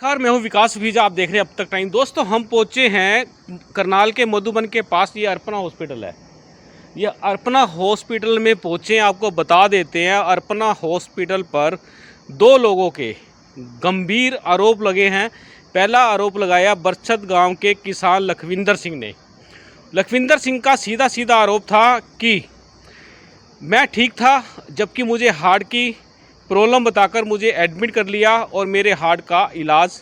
नमस्कार, मैं हूं विकास सुखीजा। आप देख रहे हैं अब तक टाइम। दोस्तों, हम पहुंचे हैं करनाल के मधुबन के पास। ये अर्पणा हॉस्पिटल है। ये अर्पणा हॉस्पिटल में पहुंचे हैं। आपको बता देते हैं, अर्पणा हॉस्पिटल पर दो लोगों के गंभीर आरोप लगे हैं। पहला आरोप लगाया बरछत गांव के किसान लखविंदर सिंह ने। लखविंदर सिंह का सीधा सीधा आरोप था कि मैं ठीक था, जबकि मुझे हार्ट की प्रॉब्लम बताकर मुझे एडमिट कर लिया और मेरे हार्ट का इलाज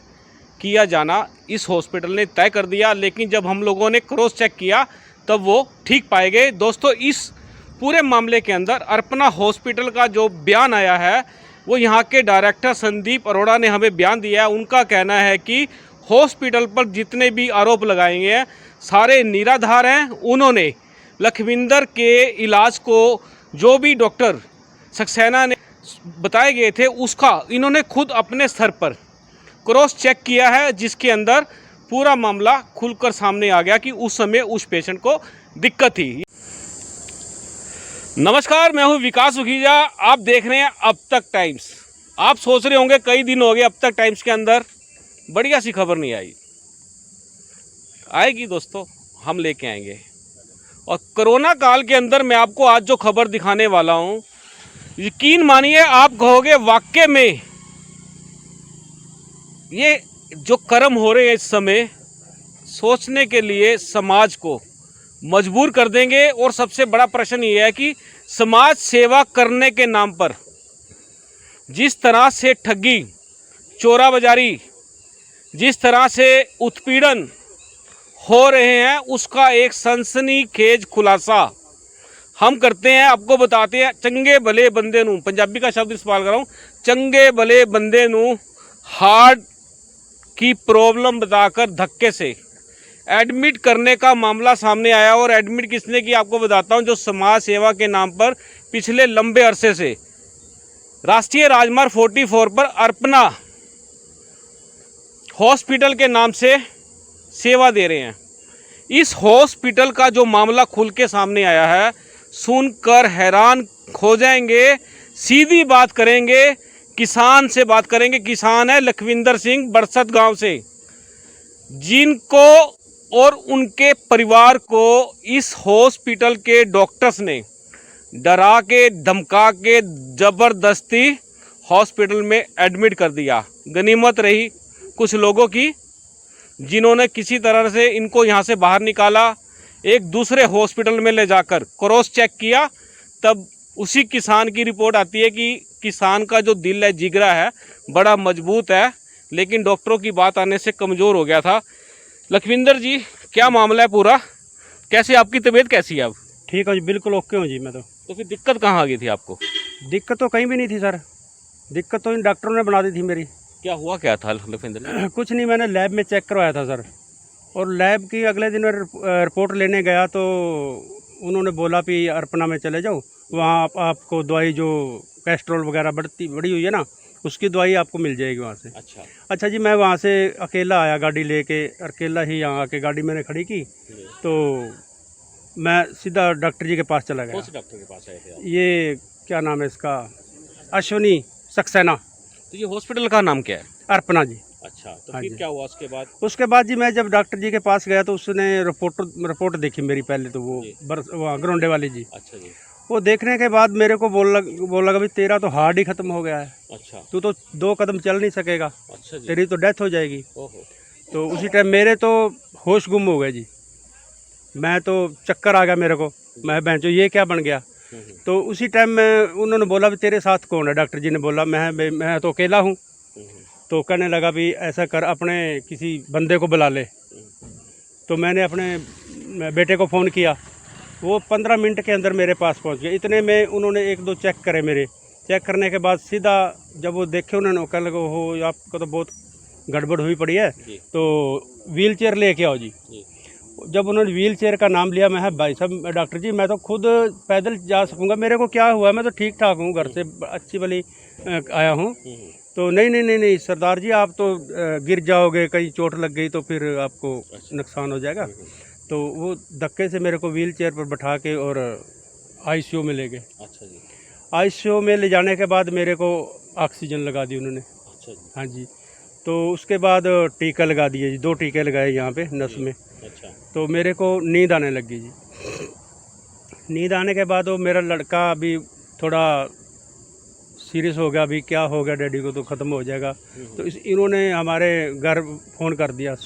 किया जाना इस हॉस्पिटल ने तय कर दिया। लेकिन जब हम लोगों ने क्रॉस चेक किया तब वो ठीक पाए गए। दोस्तों, इस पूरे मामले के अंदर अर्पणा हॉस्पिटल का जो बयान आया है, वो यहाँ के डायरेक्टर संदीप अरोड़ा ने हमें बयान दिया है। उनका कहना है कि हॉस्पिटल पर जितने भी आरोप लगाए हैं सारे निराधार हैं। उन्होंने लखविंदर के इलाज को जो भी डॉक्टर सक्सेना ने बताए गए थे उसका इन्होंने खुद अपने स्तर पर क्रॉस चेक किया है, जिसके अंदर पूरा मामला खुलकर सामने आ गया कि उस समय उस पेशेंट को दिक्कत थी। नमस्कार, मैं हूं विकास सुखीजा। आप देख रहे हैं अब तक टाइम्स। आप सोच रहे होंगे कई दिन हो गए अब तक टाइम्स के अंदर बढ़िया सी खबर नहीं आई। आएगी दोस्तों, हम लेके आएंगे। और कोरोना काल के अंदर मैं आपको आज जो खबर दिखाने वाला हूं, यकीन मानिए आप कहोगे वाकई में ये जो कर्म हो रहे हैं इस समय सोचने के लिए समाज को मजबूर कर देंगे। और सबसे बड़ा प्रश्न ये है कि समाज सेवा करने के नाम पर जिस तरह से ठगी, चोरा बाजारी, जिस तरह से उत्पीड़न हो रहे हैं, उसका एक सनसनीखेज खुलासा हम करते हैं। आपको बताते हैं, चंगे भले बंदे नू, पंजाबी का शब्द इस्तेमाल कर रहा हूँ, चंगे भले बंदे नू हार्ट की प्रॉब्लम बताकर धक्के से एडमिट करने का मामला सामने आया। और एडमिट किसने की आपको बताता हूँ, जो समाज सेवा के नाम पर पिछले लंबे अरसे से राष्ट्रीय राजमार्ग 44 पर अर्पणा हॉस्पिटल के नाम से सेवा दे रहे हैं। इस हॉस्पिटल का जो मामला खुल के सामने आया है, सुनकर हैरान हो जाएंगे। सीधी बात करेंगे, किसान से बात करेंगे। किसान है लखविंदर सिंह बरछत गांव से, जिनको और उनके परिवार को इस हॉस्पिटल के डॉक्टर्स ने डरा के धमका के ज़बरदस्ती हॉस्पिटल में एडमिट कर दिया। गनीमत रही कुछ लोगों की, जिन्होंने किसी तरह से इनको यहाँ से बाहर निकाला, एक दूसरे हॉस्पिटल में ले जाकर क्रॉस चेक किया। तब उसी किसान की रिपोर्ट आती है कि किसान का जो दिल है, जिगरा है, बड़ा मजबूत है, लेकिन डॉक्टरों की बात आने से कमज़ोर हो गया था। लखविंदर जी, क्या मामला है पूरा? कैसे आपकी तबीयत कैसी है अब? ठीक है जी, बिल्कुल ओके हूँ जी मैं तो फिर दिक्कत कहाँ आ गई थी आपको? दिक्कत तो कहीं भी नहीं थी सर। दिक्कत तो इन डॉक्टरों ने बना दी थी मेरी। क्या हुआ क्या था लखविंदर? कुछ नहीं, मैंने लैब में चेक करवाया था सर, और लैब की अगले दिन रिपोर्ट लेने गया तो उन्होंने बोला कि अर्पणा में चले जाओ, वहाँ आपको दवाई जो कैस्ट्रोल वगैरह बढ़ी हुई है ना, उसकी दवाई आपको मिल जाएगी वहाँ से। अच्छा जी, मैं वहाँ से अकेला आया गाड़ी लेके, अकेला ही यहाँ आके गाड़ी मैंने खड़ी की तो मैं सीधा डॉक्टर जी के पास चला गया। कौन से डॉक्टर के पास आए थे आप? ये क्या नाम है इसका, अश्विनी सक्सेना। तो ये हॉस्पिटल का नाम क्या है? अर्पणा जी। अच्छा, तो हाँ फिर जी। क्या हुआ उसके बाद? उसके बाद जी मैं जब डॉक्टर जी के पास गया तो उसने रिपोर्ट देखी मेरी पहले तो, वो वहाँ ग्रोंडे वाली जी। अच्छा जी। वो देखने के बाद मेरे को बोल लगा भाई तेरा तो हार्ट ही ख़त्म हो गया है। अच्छा। तू तो 2 कदम चल नहीं सकेगा। अच्छा जी। तेरी तो डेथ हो जाएगी। ओहो। तो उसी टाइम मेरे तो होश गुम हो गए जी। मैं तो चक्कर आ गया मेरे को, मैं बहनचो ये क्या बन गया। तो उसी टाइम में उन्होंने बोला भी तेरे साथ कौन है? डॉक्टर जी ने बोला मैं तो अकेला हूँ। तो कहने लगा भी ऐसा कर, अपने किसी बंदे को बुला ले। तो मैंने अपने बेटे को फ़ोन किया, वो 15 मिनट के अंदर मेरे पास पहुंच गए। इतने में उन्होंने 1-2 चेक करे मेरे। चेक करने के बाद सीधा जब वो देखे उन्होंने कहने लगा हो आपको तो बहुत गड़बड़ हुई पड़ी है, तो व्हील चेयर लेके आओ जी। जब उन्होंने व्हील चेयर का नाम लिया, मैं भाई साहब डॉक्टर जी मैं तो खुद पैदल जा सकूँगा, मेरे को क्या हुआ, मैं तो ठीक ठाक हूँ, घर से अच्छी भली आया हूँ। तो नहीं सरदार जी, आप तो गिर जाओगे, कहीं चोट लग गई तो फिर आपको नुकसान हो जाएगा। तो वो धक्के से मेरे को व्हील चेयर पर बैठा के और आईसीयू में ले गए। अच्छा जी। आईसीयू में ले जाने के बाद मेरे को ऑक्सीजन लगा दी उन्होंने। अच्छा जी। हाँ जी। तो उसके बाद टीका लगा दिए जी, 2 टीके लगाए यहाँ पे नस में। अच्छा। तो मेरे को नींद आने लगी जी। नींद आने के बाद वो मेरा लड़का अभी थोड़ा सीरियस हो गया, अभी क्या हो गया डैडी को, तो ख़त्म हो जाएगा। तो इन्होंने हमारे घर फ़ोन कर दिया,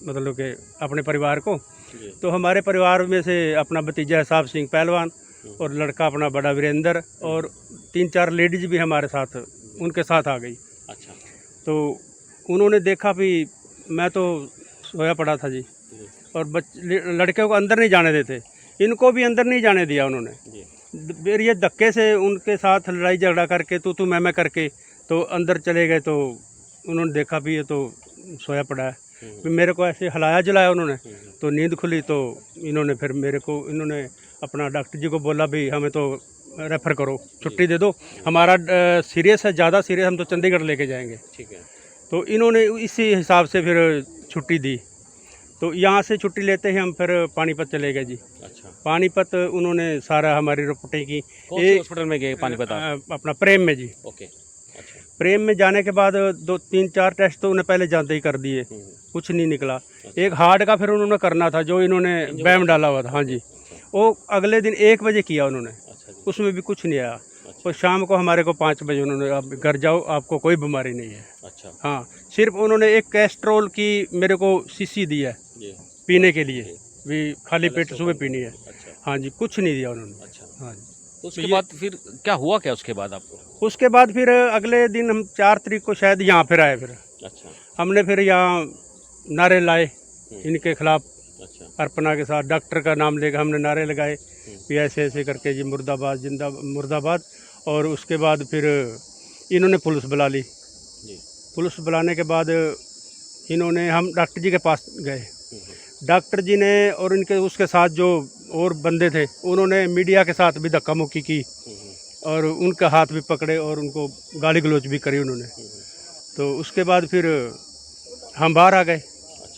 मतलब कि अपने परिवार को। तो हमारे परिवार में से अपना भतीजा साहब सिंह पहलवान और लड़का अपना बड़ा वीरेंद्र और 3-4 लेडीज़ भी हमारे साथ उनके साथ आ गई। अच्छा। तो उन्होंने देखा भी, मैं तो सोया पड़ा था जी, और लड़के को अंदर नहीं जाने देते, इनको भी अंदर नहीं जाने दिया उन्होंने। फिर ये धक्के से उनके साथ लड़ाई झगड़ा करके तू मैं करके तो अंदर चले गए। तो उन्होंने देखा भी ये तो सोया पड़ा है। फिर मेरे को ऐसे हिलाया जलाया उन्होंने, तो नींद खुली। तो इन्होंने फिर इन्होंने अपना डॉक्टर जी को बोला भी हमें तो रेफ़र करो, छुट्टी दे दो, हमारा सीरियस है, ज़्यादा सीरियस, हम तो चंडीगढ़ लेके जाएंगे। ठीक है। तो इन्होंने इसी हिसाब से फिर छुट्टी दी। तो यहाँ से छुट्टी लेते ही हम फिर पानीपत चले गए जी। अच्छा। पानीपत उन्होंने सारा हमारी रिपोर्टें की। कौन से हॉस्पिटल में गए पानीपत आप? अपना प्रेम में जी। ओके। अच्छा। प्रेम में जाने के बाद 2-3-4 टेस्ट तो उन्हें पहले जानते ही कर दिए, कुछ नहीं निकला। एक हार्ट का फिर उन्होंने करना था, जो इन्होंने बैम डाला हुआ था। हाँ जी, वो अगले दिन 1 बजे किया उन्होंने, उसमें भी कुछ नहीं आया। और शाम को हमारे को 5 बजे उन्होंने, आप घर जाओ, आपको कोई बीमारी नहीं है। अच्छा। हाँ, सिर्फ उन्होंने एक कैस्ट्रोल की मेरे को शीशी दी है पीने के लिए, भी खाली पेट सुबह पीनी है। अच्छा। हाँ जी, कुछ नहीं दिया उन्होंने। अच्छा। हाँ जी। तो उसके बाद फिर क्या हुआ, क्या उसके बाद आपको? उसके बाद फिर अगले दिन हम 4 तारीख को शायद यहाँ फिर आए। फिर अच्छा। हमने फिर यहाँ नारे लाए इनके खिलाफ। अच्छा। अर्पणा के साथ डॉक्टर का नाम लेकर हमने नारे लगाए कि ऐसे ऐसे करके जी, मुर्दाबाद जिंदा मुर्दाबाद। और उसके बाद फिर इन्होंने पुलिस बुला ली। पुलिस बुलाने के बाद इन्होंने, हम डॉक्टर जी के पास गए। डॉक्टर जी ने और इनके उसके साथ जो और बंदे थे, उन्होंने मीडिया के साथ भी धक्का मुक्की की और उनका हाथ भी पकड़े और उनको गाली गलौज भी करी उन्होंने। तो उसके बाद फिर हम बाहर आ गए।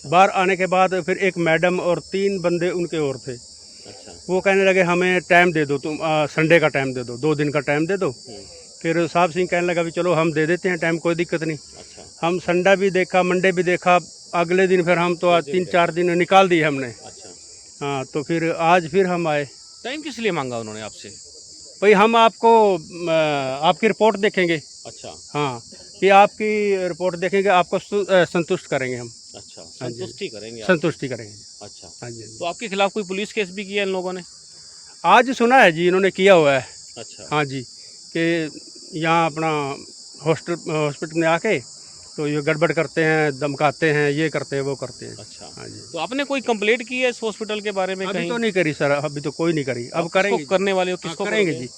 बाहर आने के बाद फिर एक मैडम और 3 बंदे उनके और थे। अच्छा। वो कहने लगे हमें टाइम दे दो, तुम संडे का टाइम दे दो, 2 दिन का टाइम दे दो। फिर साहब सिंह कहने लगा भी चलो हम दे देते हैं टाइम, कोई दिक्कत नहीं। अच्छा। हम संडे भी देखा, मंडे भी देखा, अगले दिन फिर हम तो 3-4 दिन निकाल दिए हमने। अच्छा। हाँ, तो फिर आज फिर हम आए। टाइम किस लिए मांगा उन्होंने आपसे? भाई हम आपको आपकी रिपोर्ट देखेंगे। अच्छा। हाँ, कि आपकी रिपोर्ट देखेंगे, आपको संतुष्ट करेंगे हम। अच्छा, संतुष्टि करेंगे आप? संतुष्टि करेंगे। अच्छा। हाँ जी। तो आपके खिलाफ कोई पुलिस केस भी किया इन लोगों ने? आज सुना है जी, इन्होंने किया हुआ है। अच्छा। हाँ जी, कि यहाँ अपना हॉस्पिटल में आके तो ये गड़बड़ करते हैं, धमकाते हैं, ये करते हैं, वो करते हैं। अच्छा। हाँ जी। तो आपने कोई कंप्लेंट की है इस हॉस्पिटल के बारे में? अभी कहीं तो नहीं करी सर, अभी तो कोई नहीं करी, अब करेंगे। करने वाले हो? किसको करेंगे जी?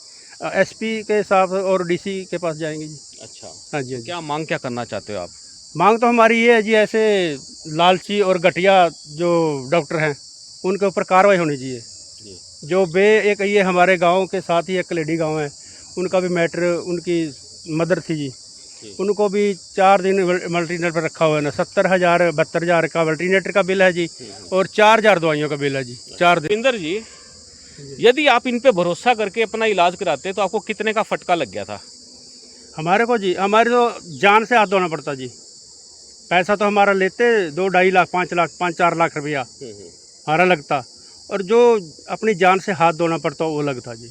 एसपी के साथ और डीसी के पास जाएंगे जी। अच्छा। हाँ जी। क्या मांग क्या करना चाहते हो आप? मांग तो हमारी ये है जी, ऐसे लालची और घटिया जो डॉक्टर हैं उनके ऊपर कार्रवाई होनी चाहिए। जो एक ये हमारे गांव के साथ ही एक लेडी गांव है, उनका भी मैटर, उनकी मदर थी जी, उनको भी 4 दिन मल्टीनेटर पर रखा हुआ है ना। 70,000 72,000 का मल्टीनेटर का बिल है जी, और 4,000 दवाइयों का बिल है जी। 4 दिन। इंदर जी, यदि आप इन पे भरोसा करके अपना इलाज कराते तो आपको कितने का फटका लग गया था? हमारे को जी, हमारे तो जान से हाथ धोना पड़ता जी। पैसा तो हमारा लेते 2-2.5 लाख, 5 लाख, 5-4 लाख रुपया हमारा लगता, और जो अपनी जान से हाथ धोना पड़ता वो लगता जी।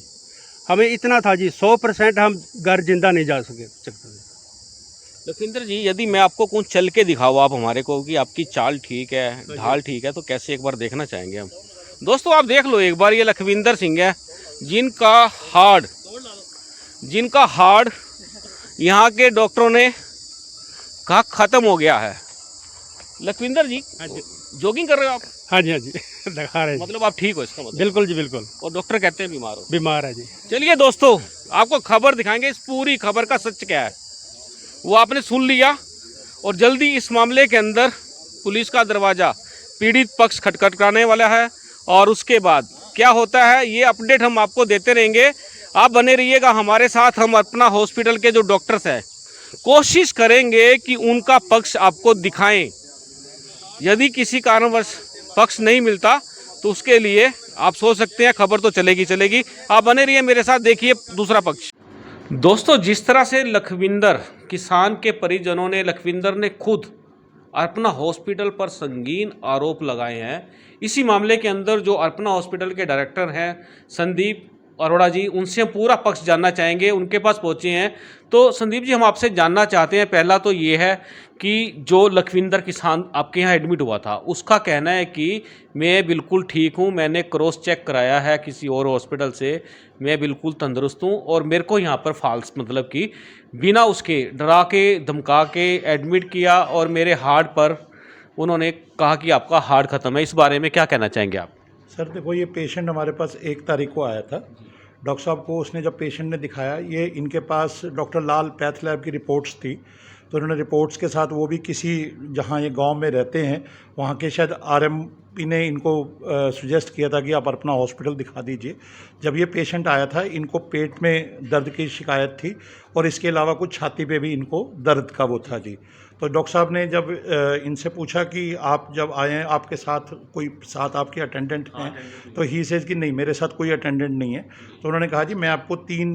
हमें इतना था जी, 100% हम घर जिंदा नहीं जा सकते। लखविंदर जी, यदि मैं आपको कुछ चल के दिखाऊँ आप हमारे को कि आपकी चाल ठीक है, ढाल ठीक है, तो कैसे एक बार देखना चाहेंगे हम? दोस्तों आप देख लो एक बार, ये लखविंदर सिंह है जिनका हार्ट यहाँ के डॉक्टरों ने कहा ख़त्म हो गया है। लखविंदर जी, जॉगिंग कर रहे हो आप? हाँ जी, हाँ जी। दिखा रहे हैं। मतलब आप ठीक हो इसका मतलब? बिल्कुल जी, बिल्कुल। और डॉक्टर कहते हैं बीमार हो? बीमार है जी। चलिए दोस्तों, आपको खबर दिखाएंगे, इस पूरी खबर का सच क्या है वो आपने सुन लिया। और जल्दी इस मामले के अंदर पुलिस का दरवाज़ा पीड़ित पक्ष खटखटाने वाला है, और उसके बाद क्या होता है ये अपडेट हम आपको देते रहेंगे। आप बने रहिएगा हमारे साथ। हम अपना हॉस्पिटल के जो डॉक्टर्स हैं कोशिश करेंगे कि उनका पक्ष आपको दिखाएं। यदि किसी कारणवश पक्ष नहीं मिलता तो उसके लिए आप सोच सकते हैं खबर तो चलेगी। आप बने रहिए मेरे साथ, देखिए दूसरा पक्ष। दोस्तों, जिस तरह से लखविंदर, किसान के परिजनों ने, लखविंदर ने खुद अर्पणा हॉस्पिटल पर संगीन आरोप लगाए हैं। इसी मामले के अंदर जो अर्पणा हॉस्पिटल के डायरेक्टर हैं संदीप अरोड़ा जी, उनसे हम पूरा पक्ष जानना चाहेंगे, उनके पास पहुंचे हैं। तो संदीप जी, हम आपसे जानना चाहते हैं, पहला तो ये है कि जो लखविंदर किसान आपके यहाँ एडमिट हुआ था, उसका कहना है कि मैं बिल्कुल ठीक हूँ, मैंने क्रॉस चेक कराया है किसी और हॉस्पिटल से, मैं बिल्कुल तंदुरुस्त हूँ और मेरे को यहाँ पर फाल्स मतलब कि बिना उसके डरा के धमका के एडमिट किया और मेरे हार्ट पर उन्होंने कहा कि आपका हार्ट ख़त्म है। इस बारे में क्या कहना चाहेंगे आप? सर देखो, ये पेशेंट हमारे पास 1 तारीख को आया था। डॉक्टर साहब को उसने जब पेशेंट ने दिखाया, ये इनके पास डॉक्टर लाल पैथ लैब की रिपोर्ट्स थी, तो उन्होंने रिपोर्ट्स के साथ वो भी किसी जहाँ ये गांव में रहते हैं वहाँ के शायद आरएमपी ने इनको सुजेस्ट किया था कि आप अपना हॉस्पिटल दिखा दीजिए। जब ये पेशेंट आया था, इनको पेट में दर्द की शिकायत थी और इसके अलावा कुछ छाती पे भी इनको दर्द का वो था जी। तो डॉक्टर साहब ने जब इनसे पूछा कि आप जब आए हैं आपके साथ कोई आपके अटेंडेंट हैं, तो ही सेज कि नहीं, मेरे साथ कोई अटेंडेंट नहीं है। तो उन्होंने कहा जी मैं आपको 3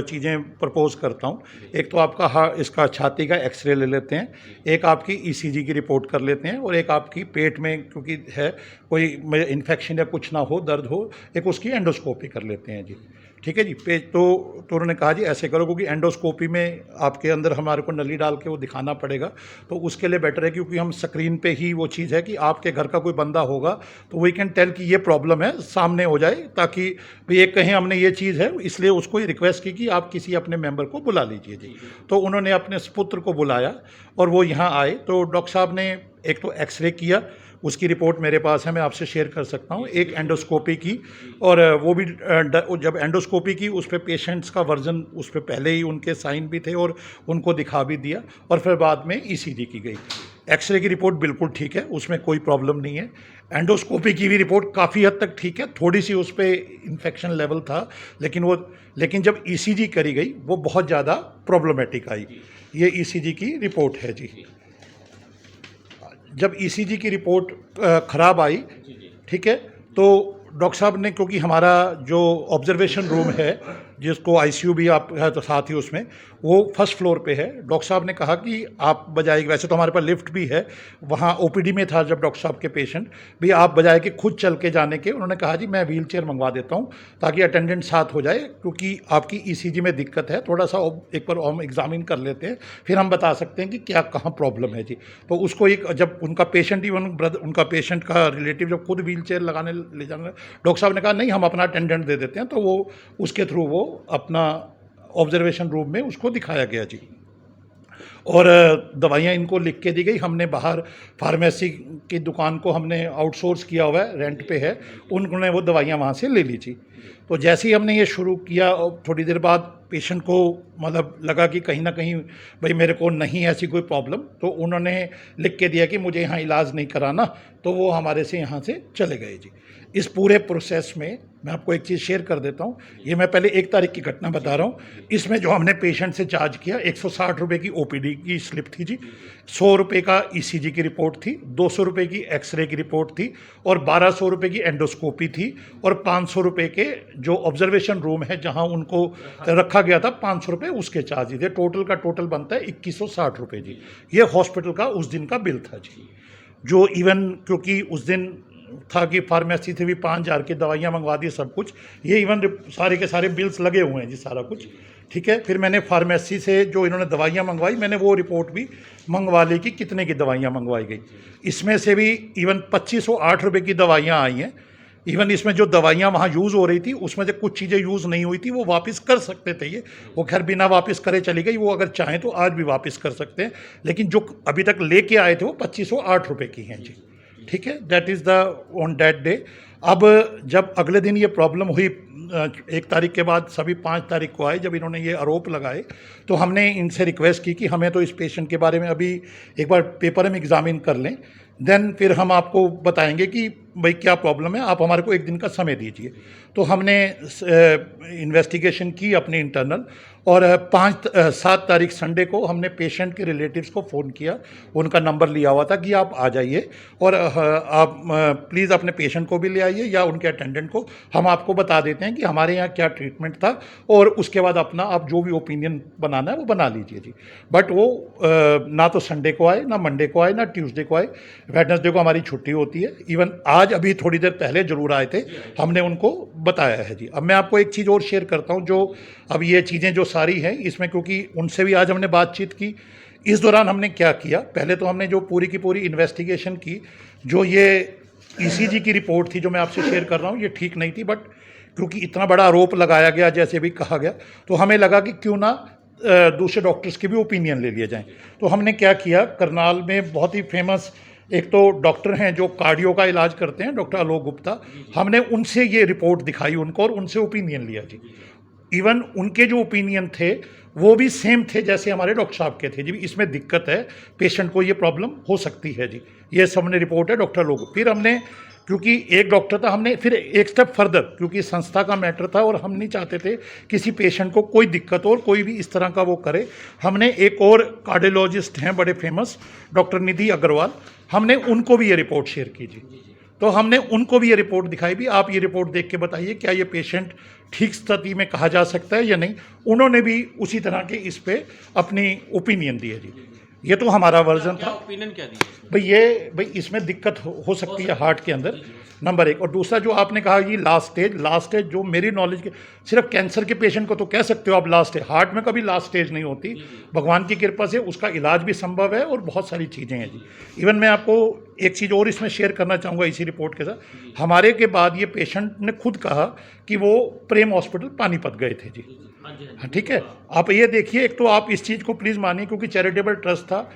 चीज़ें प्रपोज करता हूँ। एक तो आपका इसका छाती का एक्सरे ले लेते हैं, एक आपकी ईसीजी की रिपोर्ट कर लेते हैं और एक आपकी पेट में क्योंकि है कोई इन्फेक्शन या कुछ ना हो, दर्द हो, एक उसकी एंडोस्कोपी कर लेते हैं जी। ठीक है जी। तो उन्होंने कहा जी ऐसे करो, क्योंकि एंडोस्कोपी में आपके अंदर हमारे को नली डाल के वो दिखाना पड़ेगा, तो उसके लिए बेटर है, क्योंकि हम स्क्रीन पे ही वो चीज़ है कि आपके घर का कोई बंदा होगा तो वी कैन टेल कि ये प्रॉब्लम है, सामने हो जाए, ताकि भाई एक कहें हमने ये चीज़ है, इसलिए उसको रिक्वेस्ट की कि आप किसी अपने मेंबर को बुला लीजिए जी। तो उन्होंने अपने सुपुत्र को बुलाया और वो यहाँ आए। तो डॉक्टर साहब ने एक तो एक्सरे किया, उसकी रिपोर्ट मेरे पास है, मैं आपसे शेयर कर सकता हूँ। एक एंडोस्कोपी की, और वो भी जब एंडोस्कोपी की उस पर पेशेंट्स का वर्जन उस पर पहले ही उनके साइन भी थे और उनको दिखा भी दिया, और फिर बाद में ईसीजी की गई। एक्सरे की रिपोर्ट बिल्कुल ठीक है, उसमें कोई प्रॉब्लम नहीं है। एंडोस्कोपी की भी रिपोर्ट काफ़ी हद तक ठीक है, थोड़ी सी उस पर इन्फेक्शन लेवल था, लेकिन जब ईसीजी करी गई वो बहुत ज़्यादा प्रॉब्लमेटिक आई। ये ईसीजी की रिपोर्ट है जी। जब ईसीजी की रिपोर्ट ख़राब आई, ठीक है, तो डॉक्टर साहब ने, क्योंकि हमारा जो ऑब्जर्वेशन रूम है जिसको आईसीयू भी आप है तो साथ ही उसमें, वो फर्स्ट फ्लोर पे है। डॉक्टर साहब ने कहा कि आप बजाय, वैसे तो हमारे पास लिफ्ट भी है, वहाँ ओपीडी में था जब डॉक्टर साहब के पेशेंट भी, आप बजाय के खुद चल के जाने के, उन्होंने कहा जी मैं व्हील चेयर मंगवा देता हूँ ताकि अटेंडेंट साथ हो जाए, क्योंकि आपकी ईसीजी में दिक्कत है, थोड़ा सा एक बार हम एग्जामिन कर लेते हैं, फिर हम बता सकते हैं कि क्या कहाँ प्रॉब्लम है जी। तो उसको जब उनका पेशेंट, इवन उनका पेशेंट का रिलेटिव जब खुद व्हील चेयर लगाने ले जाने, डॉक्टर साहब ने कहा नहीं, हम अपना अटेंडेंट दे देते हैं, तो वो उसके थ्रू वो अपना ऑब्जर्वेशन रूम में उसको दिखाया गया जी। और दवाइयाँ इनको लिख के दी गई। हमने बाहर फार्मेसी की दुकान को हमने आउटसोर्स किया हुआ है, रेंट पे है, उन्होंने वो दवाइयाँ वहाँ से ले ली थी। तो जैसे ही हमने ये शुरू किया, थोड़ी देर बाद पेशेंट को मतलब लगा कि कहीं ना कहीं भाई मेरे को नहीं ऐसी कोई प्रॉब्लम, तो उन्होंने लिख के दिया कि मुझे यहाँ इलाज नहीं कराना, तो वो हमारे से यहाँ से चले गए जी। इस पूरे प्रोसेस में मैं आपको एक चीज़ शेयर कर देता हूँ, ये मैं पहले 1 तारीख की घटना बता रहा हूँ। इसमें जो हमने पेशेंट से चार्ज किया, 160 रुपये की ओपीडी की स्लिप थी जी, 100 रुपये का ईसीजी की रिपोर्ट थी, 200 रुपये की एक्सरे की रिपोर्ट थी, और 1200 रुपये की एंडोस्कोपी थी, और 500 रुपये के जो ऑब्जर्वेशन रूम है जहाँ उनको रखा गया था, 500 रुपये उसके चार्ज थे। टोटल का टोटल बनता है 2160 रुपये जी। ये हॉस्पिटल का उस दिन का बिल था जी। जो इवन क्योंकि उस दिन था कि फार्मेसी से भी 5000 की दवाइयाँ मंगवा दी, सब कुछ, ये इवन सारे के सारे बिल्स लगे हुए हैं जी, सारा कुछ ठीक है। फिर मैंने फार्मेसी से जो इन्होंने दवाइयाँ मंगवाई, मैंने वो रिपोर्ट भी मंगवा ली कि कितने की दवाइयाँ मंगवाई गई। इसमें से भी इवन 2508 रुपये की दवाइयाँ आई हैं। इवन इसमें जो दवाइयाँ वहाँ यूज़ हो रही थी, उसमें से कुछ चीज़ें यूज़ नहीं हुई थी, वो वापस कर सकते थे। ये वो खैर बिना वापस करे चली गई, वो अगर चाहें तो आज भी वापस कर सकते हैं, लेकिन जो अभी तक लेके आए थे वो 2508 रुपये की हैं जी। ठीक है, that is the on that day. अब जब अगले दिन ये प्रॉब्लम हुई, 1 तारीख के बाद सभी 5 तारीख को आए, जब इन्होंने ये आरोप लगाए, तो हमने इनसे रिक्वेस्ट की कि हमें तो इस पेशेंट के बारे में अभी एक बार पेपर में एग्जामिन कर लें, देन फिर हम आपको बताएंगे कि भाई क्या प्रॉब्लम है, आप हमारे को एक दिन का समय दीजिए। तो हमने इन्वेस्टिगेशन की अपनी इंटरनल, और 7 तारीख संडे को हमने पेशेंट के रिलेटिव्स को फ़ोन किया, उनका नंबर लिया हुआ था कि आप आ जाइए और आप प्लीज़ अपने पेशेंट को भी ले आइए या उनके अटेंडेंट को, हम आपको बता देते हैं कि हमारे यहाँ क्या ट्रीटमेंट था, और उसके बाद अपना आप जो भी ओपिनियन बनाना है वो बना लीजिए जी। बट वो ना तो संडे को आए, ना मंडे को आए, ना ट्यूसडे को आए, वेडनेसडे को हमारी छुट्टी होती है। इवन आज अभी थोड़ी देर पहले ज़रूर आए थे, हमने उनको बताया है जी। अब मैं आपको एक चीज़ और शेयर करता हूँ, जो अब ये चीज़ें जो सारी हैं इसमें, क्योंकि उनसे भी आज हमने बातचीत की। इस दौरान हमने क्या किया, पहले तो हमने जो पूरी की पूरी इन्वेस्टिगेशन की, जो ये ईसीजी की रिपोर्ट थी जो मैं आपसे शेयर कर रहा हूँ, ये ठीक नहीं थी, बट क्योंकि इतना बड़ा आरोप लगाया गया जैसे भी कहा गया, तो हमें लगा कि क्यों ना दूसरे डॉक्टर्स के भी ओपिनियन ले लिए जाएं। तो हमने क्या किया, करनाल में बहुत ही फेमस एक तो डॉक्टर हैं जो कार्डियो का इलाज करते हैं, डॉक्टर आलोक गुप्ता, हमने उनसे ये रिपोर्ट दिखाई उनको और उनसे ओपिनियन लिया जी। इवन उनके जो ओपिनियन थे वो भी सेम थे जैसे हमारे डॉक्टर साहब के थे जी, इसमें दिक्कत है, पेशेंट को ये प्रॉब्लम हो सकती है जी, ये सामने रिपोर्ट है डॉक्टर लोग। फिर हमने, क्योंकि एक डॉक्टर था, हमने फिर एक स्टेप फर्दर, क्योंकि संस्था का मैटर था और हम नहीं चाहते थे किसी पेशेंट को कोई दिक्कत हो और कोई भी इस तरह का वो करे, हमने एक और कार्डियोलॉजिस्ट हैं बड़े फेमस, डॉक्टर निधि अग्रवाल, हमने उनको भी ये रिपोर्ट शेयर की जी। तो हमने उनको भी ये रिपोर्ट दिखाई भी, आप ये रिपोर्ट देख के बताइए क्या ये पेशेंट ठीक स्थिति में कहा जा सकता है या नहीं। उन्होंने भी उसी तरह के इस पे अपनी ओपिनियन दी है जी। ये तो हमारा वर्जन था। ओपिनियन क्या दिया? भाई इसमें दिक्कत हो सकती है हार्ट के अंदर, नंबर एक। और दूसरा जो आपने कहा ये लास्ट स्टेज जो मेरी नॉलेज के, सिर्फ कैंसर के पेशेंट को तो कह सकते हो आप लास्ट स्टेज, हार्ट में कभी लास्ट स्टेज नहीं होती, भगवान की कृपा से उसका इलाज भी संभव है और बहुत सारी चीज़ें हैं जी। इवन मैं आपको एक चीज़ और इसमें शेयर करना चाहूँगा इसी रिपोर्ट के साथ, हमारे के बाद ये पेशेंट ने खुद कहा कि वो प्रेम हॉस्पिटल पानीपत गए थे जी। हाँ ठीक है, आप ये देखिए, एक तो आप इस चीज़ को प्लीज़ मानिए, क्योंकि चैरिटेबल ट्रस्ट था,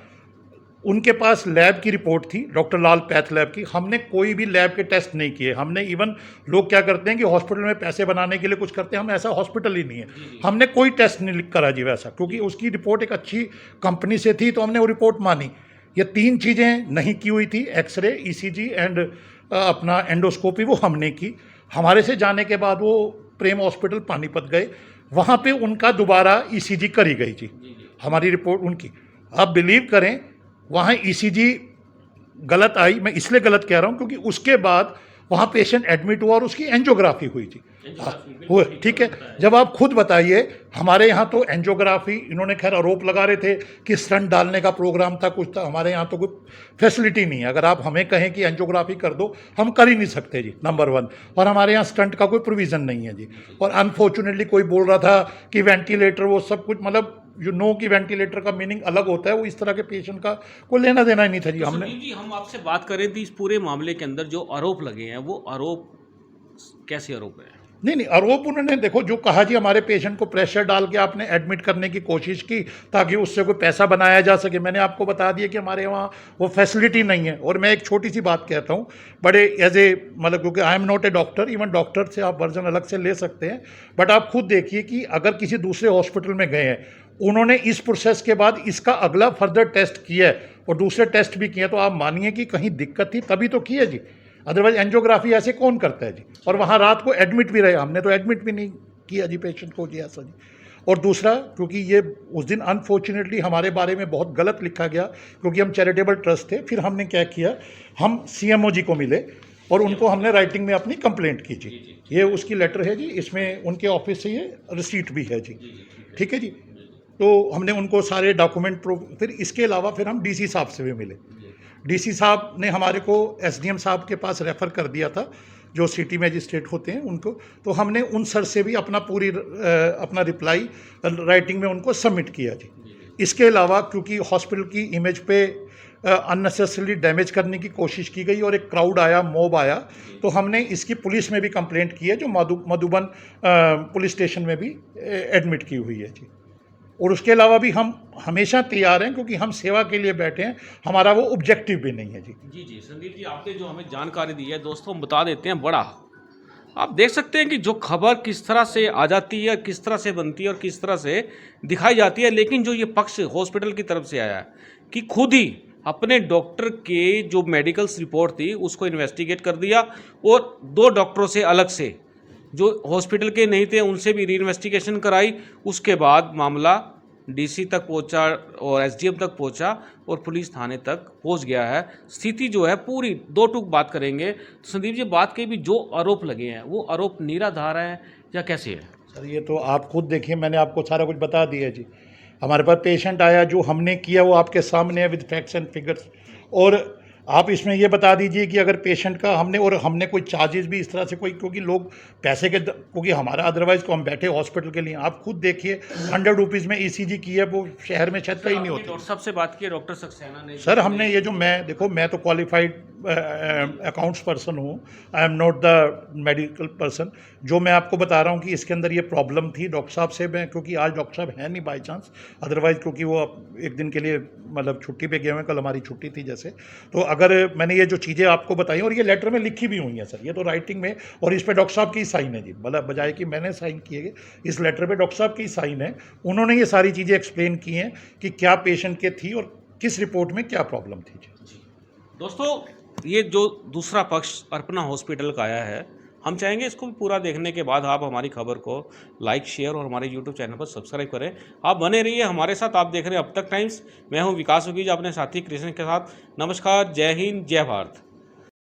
उनके पास लैब की रिपोर्ट थी, डॉक्टर लाल पैथ लैब की, हमने कोई भी लैब के टेस्ट नहीं किए। हमने इवन, लोग क्या करते हैं कि हॉस्पिटल में पैसे बनाने के लिए कुछ करते हैं, हम ऐसा हॉस्पिटल ही नहीं है, हमने कोई टेस्ट नहीं करा जी वैसा, क्योंकि उसकी रिपोर्ट एक अच्छी कंपनी से थी तो हमने वो रिपोर्ट मानी। ये 3 चीज़ें नहीं की हुई थी, एक्सरे, ईसीजी एंड अपना एंडोस्कोपी, वो हमने की। हमारे से जाने के बाद वो प्रेम हॉस्पिटल पानीपत गए, वहाँ पे उनका दोबारा ईसीजी करी गई जी, हमारी रिपोर्ट उनकी। आप बिलीव करें, वहाँ ईसीजी गलत आई, मैं इसलिए गलत कह रहा हूँ क्योंकि उसके बाद वहाँ पेशेंट एडमिट हुआ और उसकी एंजियोग्राफी हुई थी, हुए, ठीक है। जब आप खुद बताइए, हमारे यहाँ तो एंजियोग्राफी, इन्होंने खैर आरोप लगा रहे थे कि स्टंट डालने का प्रोग्राम था, कुछ था, हमारे यहाँ तो कोई फैसिलिटी नहीं है। अगर आप हमें कहें कि एंजियोग्राफी कर दो, हम कर ही नहीं सकते जी, नंबर 1। और हमारे यहाँ स्टंट का कोई प्रोविज़न नहीं है जी। और अनफॉर्चुनेटली कोई बोल रहा था कि वेंटिलेटर, वो सब कुछ, मतलब कि वेंटिलेटर का मीनिंग अलग होता है, वो इस तरह के पेशेंट का कोई लेना देना ही नहीं था जी। तो हमने जी हम आपसे बात करें थी इस पूरे मामले के अंदर जो आरोप लगे हैं, वो आरोप कैसे आरोप है? नहीं, आरोप उन्होंने, देखो जो कहा जी, हमारे पेशेंट को प्रेशर डाल के आपने एडमिट करने की कोशिश की ताकि उससे कोई पैसा बनाया जा सके। मैंने आपको बता दिया कि हमारे वहाँ वो फैसिलिटी नहीं है। और मैं एक छोटी सी बात कहता हूँ, बड़े एज ए, मतलब क्योंकि I am not a doctor, even doctor से आप वर्जन अलग से ले सकते हैं, बट आप खुद देखिए कि अगर किसी दूसरे हॉस्पिटल में गए हैं, उन्होंने इस प्रोसेस के बाद इसका अगला फर्दर टेस्ट किया है और दूसरे टेस्ट भी किए, तो आप मानिए कि कहीं दिक्कत थी तभी तो की है जी, अदरवाइज एंजियोग्राफी ऐसे कौन करता है जी। और वहाँ रात को एडमिट भी रहे, हमने तो एडमिट भी नहीं किया जी पेशेंट को जी, ऐसा जी। और दूसरा, क्योंकि ये उस दिन अनफॉर्चुनेटली हमारे बारे में बहुत गलत लिखा गया, क्योंकि हम चैरिटेबल ट्रस्ट थे, फिर हमने क्या किया, हम सीएमओ जी को मिले और उनको हमने राइटिंग में अपनी कंप्लेंट की जी। ये उसकी लेटर है जी, इसमें उनके ऑफिस से ये रिसीट भी है जी, ठीक है जी। तो हमने उनको सारे डॉक्यूमेंट फिर इसके अलावा फिर हम डीसी साहब से भी मिले। डीसी साहब ने हमारे को एसडीएम साहब के पास रेफ़र कर दिया था, जो सिटी मैजिस्ट्रेट होते हैं उनको। तो हमने उन सर से भी अपना रिप्लाई राइटिंग में उनको सबमिट किया जी। इसके अलावा क्योंकि हॉस्पिटल की इमेज पे अननेसेसरली डैमेज करने की कोशिश की गई और एक क्राउड आया, मॉब आया, तो हमने इसकी पुलिस में भी कंप्लेंट की है, जो मधुबन पुलिस स्टेशन में भी एडमिट की हुई है जी। और उसके अलावा भी हम हमेशा तैयार हैं, क्योंकि हम सेवा के लिए बैठे हैं, हमारा वो ऑब्जेक्टिव भी नहीं है जी। जी संदीप जी, आपने जो हमें जानकारी दी है दोस्तों, हम बता देते हैं, बड़ा आप देख सकते हैं कि जो खबर किस तरह से आ जाती है, किस तरह से बनती है और किस तरह से दिखाई जाती है। लेकिन जो ये पक्ष हॉस्पिटल की तरफ से आया है कि खुद ही अपने डॉक्टर के जो मेडिकल्स रिपोर्ट थी उसको इन्वेस्टिगेट कर दिया और 2 डॉक्टरों से अलग से जो हॉस्पिटल के नहीं थे उनसे भी री इन्वेस्टिगेशन कराई। उसके बाद मामला डीसी तक पहुंचा और एसडीएम तक पहुंचा और पुलिस थाने तक पहुंच गया है। स्थिति जो है पूरी 2 टूक बात करेंगे। तो संदीप जी, बात के भी जो आरोप लगे हैं वो आरोप निराधार है या कैसे है? सर ये तो आप खुद देखिए, मैंने आपको सारा कुछ बता दिया जी। हमारे पास पेशेंट आया, जो हमने किया वो आपके सामने है विद फैक्ट्स एंड फिगर्स। और आप इसमें ये बता दीजिए कि अगर पेशेंट का हमने कोई चार्जेस भी इस तरह से कोई, क्योंकि लोग पैसे के क्योंकि हमारा अदरवाइज को हम बैठे हॉस्पिटल के लिए, आप खुद देखिए 100 रुपीज़ में ईसीजी की है, वो शहर में शायद कहीं नहीं होती। डॉक्टर साहब से बात की, डॉक्टर सक्सेना ने। सर हमने ये जो मैं तो क्वालिफाइड अकाउंट्स पर्सन हूँ, I am not the medical person. जो मैं आपको बता रहा हूँ कि इसके अंदर ये प्रॉब्लम थी डॉक्टर साहब से, मैं क्योंकि आज डॉक्टर साहब है नहीं बाई चांस, अदरवाइज क्योंकि वो एक दिन के लिए मतलब छुट्टी पे गए हुए हैं, कल हमारी छुट्टी थी जैसे। तो अगर मैंने ये जो चीज़ें आपको बताई और ये लेटर में लिखी भी हुई हैं सर, ये तो राइटिंग में, और इस पर डॉक्टर साहब की साइन है जी, मतलब बजाय कि मैंने साइन किए, इस लेटर पे डॉक्टर साहब की साइन है। उन्होंने ये सारी चीज़ें एक्सप्लेन की हैं कि क्या पेशेंट के थी और किस रिपोर्ट में क्या प्रॉब्लम थी जी। दोस्तों, ये जो दूसरा पक्ष अर्पणा हॉस्पिटल का आया है, हम चाहेंगे इसको भी पूरा देखने के बाद आप हमारी खबर को लाइक, शेयर और हमारे यूट्यूब चैनल पर सब्सक्राइब करें। आप बने रहिए हमारे साथ। आप देख रहे हैं अब तक टाइम्स। मैं हूं विकास उगीजा अपने साथी कृष्ण के साथ। नमस्कार, जय हिंद, जय भारत।